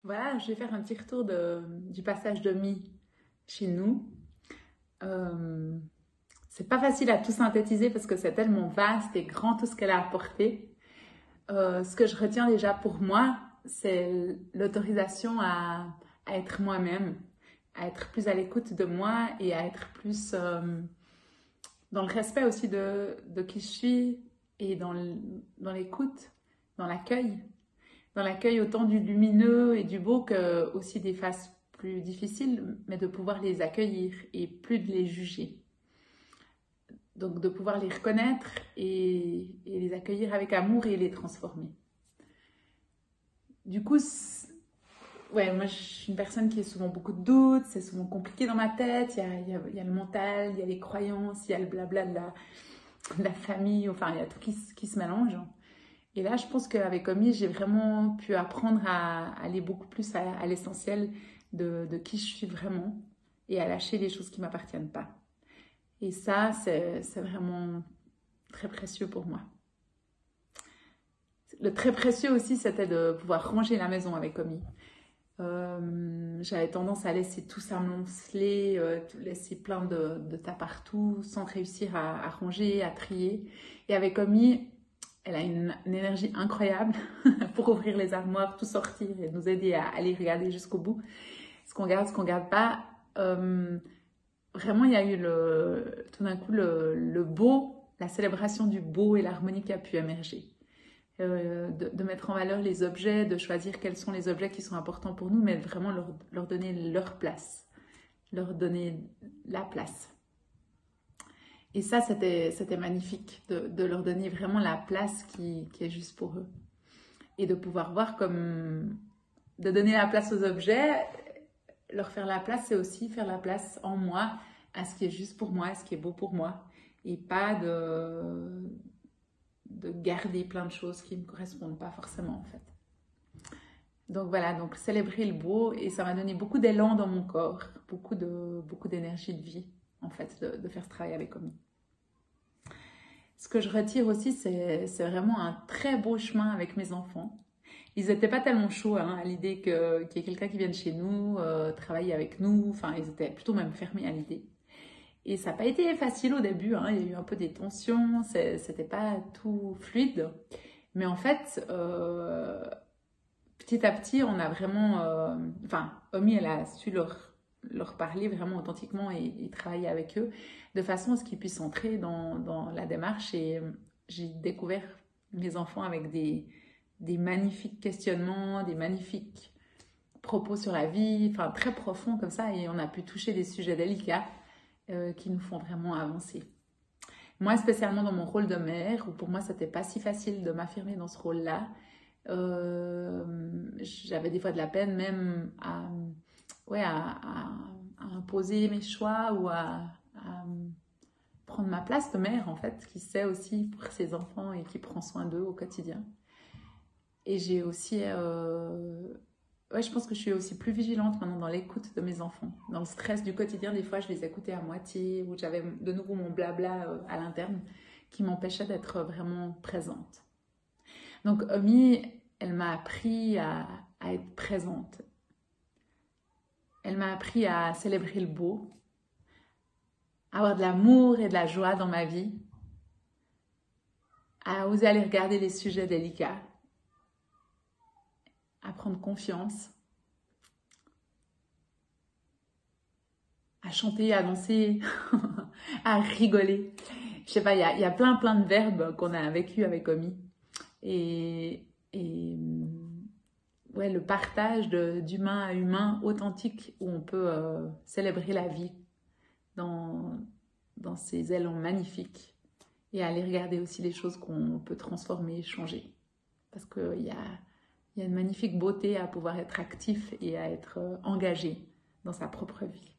Voilà, je vais faire un petit retour du passage de Mi chez nous. Euh, c'est pas facile à tout synthétiser parce que c'est tellement vaste et grand tout ce qu'elle a apporté. Ce que je retiens déjà pour moi, c'est l'autorisation à être moi-même, à être plus à l'écoute de moi et à être plus dans le respect aussi de qui je suis et dans l'écoute, dans l'accueil. Dans l'accueil autant du lumineux et du beau que aussi des phases plus difficiles, mais de pouvoir les accueillir et plus de les juger. Donc de pouvoir les reconnaître et les accueillir avec amour et les transformer. Du coup, ouais, moi je suis une personne qui a souvent beaucoup de doutes, c'est souvent compliqué dans ma tête, il y a le mental, il y a les croyances, il y a le blabla de la famille, enfin il y a tout qui se mélange. Et là, je pense qu'avec Omi, j'ai vraiment pu apprendre à aller beaucoup plus à l'essentiel de qui je suis vraiment et à lâcher les choses qui ne m'appartiennent pas. Et ça, c'est vraiment très précieux pour moi. Le très précieux aussi, c'était de pouvoir ranger la maison avec Omi. J'avais tendance à laisser tout s'amonceler, laisser plein de tas partout, sans réussir à ranger, à trier. Et avec Omi, elle a une énergie incroyable pour ouvrir les armoires, tout sortir et nous aider à aller regarder jusqu'au bout. Ce qu'on garde pas. Vraiment, il y a eu tout d'un coup le beau, la célébration du beau et l'harmonie qui a pu émerger. De mettre en valeur les objets, de choisir quels sont les objets qui sont importants pour nous, mais vraiment leur donner leur place, leur donner la place. Et ça, c'était magnifique de leur donner vraiment la place qui est juste pour eux. Et de pouvoir voir comme de donner la place aux objets, leur faire la place, c'est aussi faire la place en moi à ce qui est juste pour moi, à ce qui est beau pour moi. Et pas de garder plein de choses qui ne me correspondent pas forcément en fait. Donc voilà, donc célébrer le beau et ça m'a donné beaucoup d'élan dans mon corps, beaucoup d'énergie de vie en fait de faire ce travail avec Omi. Ce que je retire aussi, c'est vraiment un très beau chemin avec mes enfants. Ils n'étaient pas tellement chauds à l'idée qu'il y ait quelqu'un qui vienne chez nous, travailler avec nous. Enfin, ils étaient plutôt même fermés à l'idée. Et ça n'a pas été facile au début. Il y a eu un peu des tensions. C'était pas tout fluide. Mais en fait, petit à petit, on a vraiment... Enfin, Omi, elle a su leur parler vraiment authentiquement et travailler avec eux de façon à ce qu'ils puissent entrer dans la démarche. Et j'ai découvert mes enfants avec des magnifiques questionnements, des magnifiques propos sur la vie, enfin très profonds comme ça, et on a pu toucher des sujets délicats qui nous font vraiment avancer. Moi, spécialement dans mon rôle de mère, où pour moi, c'était pas si facile de m'affirmer dans ce rôle-là, j'avais des fois de la peine même ouais, à imposer mes choix ou à prendre ma place de mère, en fait, qui sait aussi pour ses enfants et qui prend soin d'eux au quotidien. Et j'ai aussi... ouais, je pense que je suis aussi plus vigilante maintenant dans l'écoute de mes enfants. Dans le stress du quotidien, des fois, je les écoutais à moitié ou j'avais de nouveau mon blabla à l'interne qui m'empêchait d'être vraiment présente. Donc, Omi, elle m'a appris à être présente. Elle m'a appris à célébrer le beau, à avoir de l'amour et de la joie dans ma vie, à oser aller regarder les sujets délicats, à prendre confiance, à chanter, à danser, à rigoler. Je sais pas, il y a plein de verbes qu'on a vécu avec Omi. Et ouais, le partage d'humain à humain authentique où on peut célébrer la vie dans, dans ses élans magnifiques et aller regarder aussi les choses qu'on peut transformer, changer. Parce qu'il y a une magnifique beauté à pouvoir être actif et à être engagé dans sa propre vie.